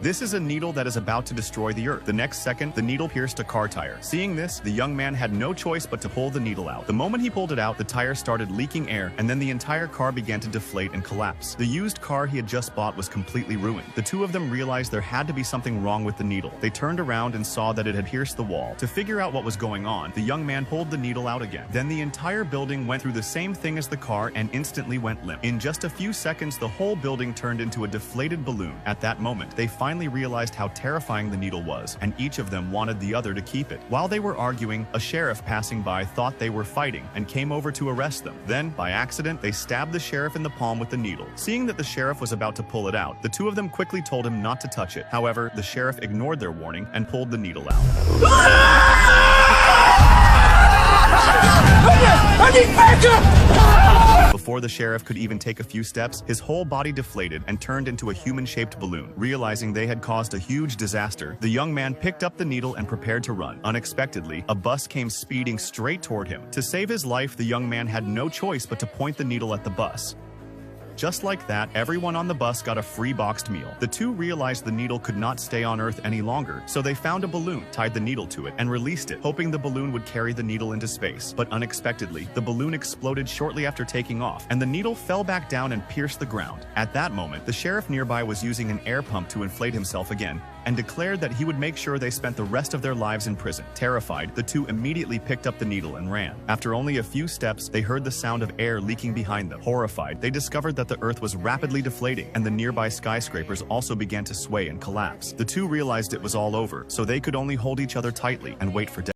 This is a needle that is about to destroy the Earth. The next second, the needle pierced a car tire. Seeing this, the young man had no choice but to pull the needle out. The moment he pulled it out, the tire started leaking air, and then the entire car began to deflate and collapse. The used car he had just bought was completely ruined. The two of them realized there had to be something wrong with the needle. They turned around and saw that it had pierced the wall. To figure out what was going on, the young man pulled the needle out again. Then the entire building went through the same thing as the car and instantly went limp. In just a few seconds, the whole building turned into a deflated balloon. At that moment, they finally realized how terrifying the needle was, and each of them wanted the other to keep it. While they were arguing, a sheriff passing by thought they were fighting and came over to arrest them. Then, by accident, they stabbed the sheriff in the palm with the needle. Seeing that the sheriff was about to pull it out, the two of them quickly told him not to touch it. However, the sheriff ignored their warning and pulled the needle out. I need backup! Before the sheriff could even take a few steps, his whole body deflated and turned into a human-shaped balloon. Realizing they had caused a huge disaster, the young man picked up the needle and prepared to run. Unexpectedly, a bus came speeding straight toward him. To save his life, the young man had no choice but to point the needle at the bus. Just like that, everyone on the bus got a free boxed meal. The two realized the needle could not stay on Earth any longer, so they found a balloon, tied the needle to it, and released it, hoping the balloon would carry the needle into space. But unexpectedly, the balloon exploded shortly after taking off, and the needle fell back down and pierced the ground. At that moment, the sheriff nearby was using an air pump to inflate himself again, and declared that he would make sure they spent the rest of their lives in prison. Terrified, the two immediately picked up the needle and ran. After only a few steps, they heard the sound of air leaking behind them. Horrified, they discovered that the Earth was rapidly deflating, and the nearby skyscrapers also began to sway and collapse. The two realized it was all over, so they could only hold each other tightly and wait for death.